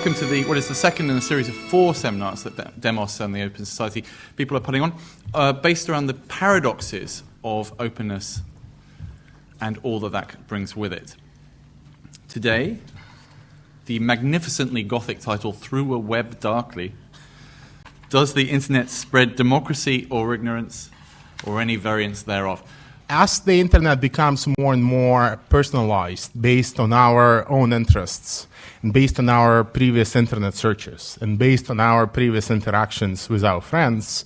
Welcome to what is the second in a series of 4 seminars that Demos and the Open Society people are putting on, based around the paradoxes of openness and all that brings with it. Today, the magnificently Gothic title, Through a Web Darkly, Does the Internet Spread Democracy or Ignorance, or any variants thereof? As the internet becomes more and more personalized based on our own interests, and based on our previous internet searches, and based on our previous interactions with our friends,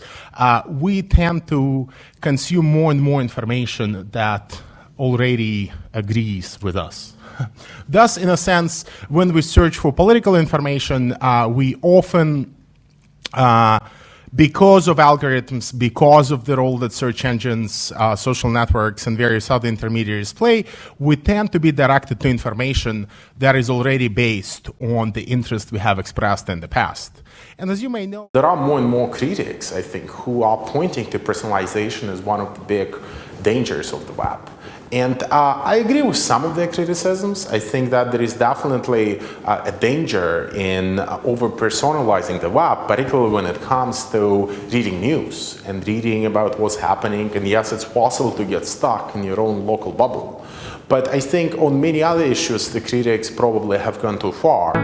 we tend to consume more and more information that already agrees with us. Thus, in a sense, when we search for political information, we often because of algorithms, because of the role that search engines, social networks, and various other intermediaries play, we tend to be directed to information that is already based on the interest we have expressed in the past. And as you may know, there are more and more critics, I think, who are pointing to personalization as one of the big dangers of the web. And I agree with some of their criticisms. I think that there is definitely a danger in over-personalizing the web, particularly when it comes to reading news and reading about what's happening. And yes, it's possible to get stuck in your own local bubble. But I think on many other issues, the critics probably have gone too far.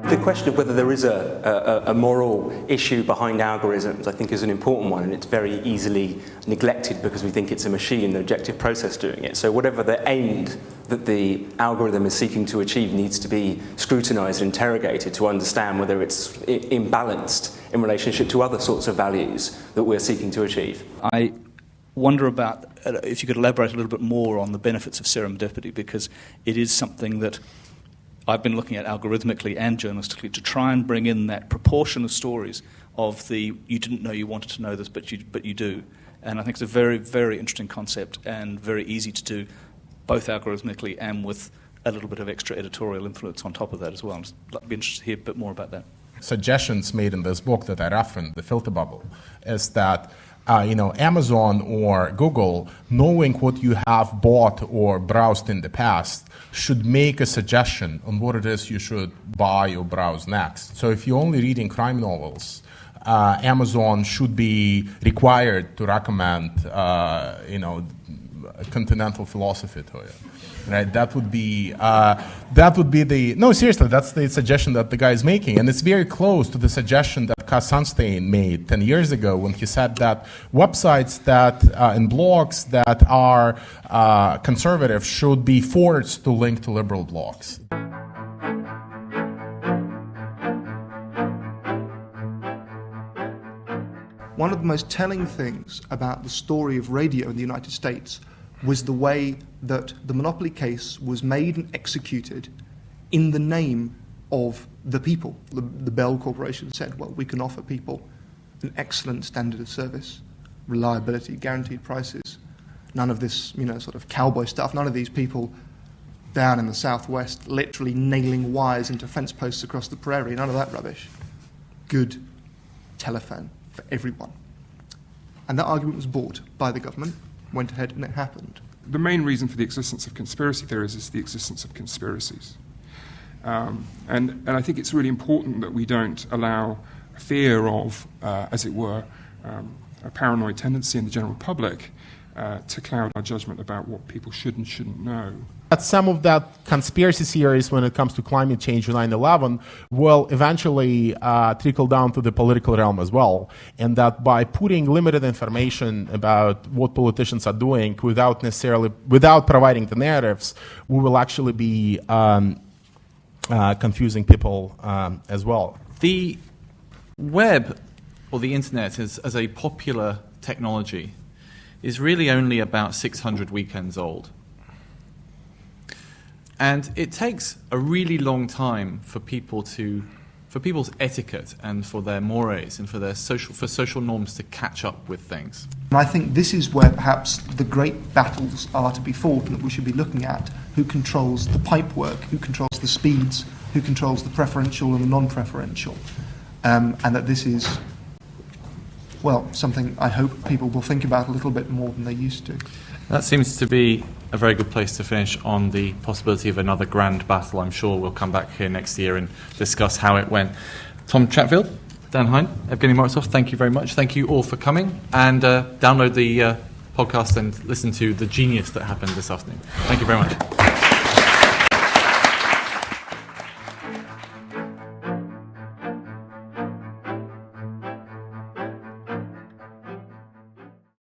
The question of whether there is a moral issue behind algorithms, I think, is an important one, and it's very easily neglected because we think it's a machine, an objective process doing it. So whatever the end that the algorithm is seeking to achieve needs to be scrutinized and interrogated to understand whether it's imbalanced in relationship to other sorts of values that we're seeking to achieve. I wonder about if you could elaborate a little bit more on the benefits of serendipity, because it is something that I've been looking at algorithmically and journalistically to try and bring in that proportion of stories of the you didn't know you wanted to know this, but you do. And I think it's a very, very interesting concept and very easy to do, both algorithmically and with a little bit of extra editorial influence on top of that as well. I'd be interested to hear a bit more about that. Suggestions made in this book that I referenced, The Filter Bubble, is that Amazon or Google, knowing what you have bought or browsed in the past, should make a suggestion on what it is you should buy or browse next. So if you're only reading crime novels, Amazon should be required to recommend, continental philosophy to you. Right, that would be the no, seriously, that's the suggestion that the guy is making, and it's very close to the suggestion that Cass Sunstein made 10 years ago when he said that websites that and blogs that are conservative should be forced to link to liberal blogs. One of the most telling things about the story of radio in the United States was the way that the monopoly case was made and executed in the name of the people. The Bell Corporation said, well, we can offer people an excellent standard of service, reliability, guaranteed prices, none of this, sort of cowboy stuff, none of these people down in the Southwest literally nailing wires into fence posts across the prairie, none of that rubbish. Good telephone for everyone. And that argument was bought by the government, went ahead, and it happened. The main reason for the existence of conspiracy theories is the existence of conspiracies. And I think it's really important that we don't allow fear of, as it were, a paranoid tendency in the general public to cloud our judgment about what people should and shouldn't know. That some of that conspiracy theories when it comes to climate change and 9/11 will eventually trickle down to the political realm as well, and that by putting limited information about what politicians are doing without providing the narratives, we will actually be confusing people as well. The web, or the internet as a popular technology, is really only about 600 weekends old. And it takes a really long time for people's etiquette and for their mores and for social norms to catch up with things. And I think this is where perhaps the great battles are to be fought and that we should be looking at. Who controls the pipework, who controls the speeds, who controls the preferential and the non-preferential. and that this is, well, something I hope people will think about a little bit more than they used to. That seems to be a very good place to finish on the possibility of another grand battle. I'm sure we'll come back here next year and discuss how it went. Tom Chatfield, Dan Hind, Evgeny Morozov, thank you very much. Thank you all for coming, and download the podcast and listen to the genius that happened this afternoon. Thank you very much.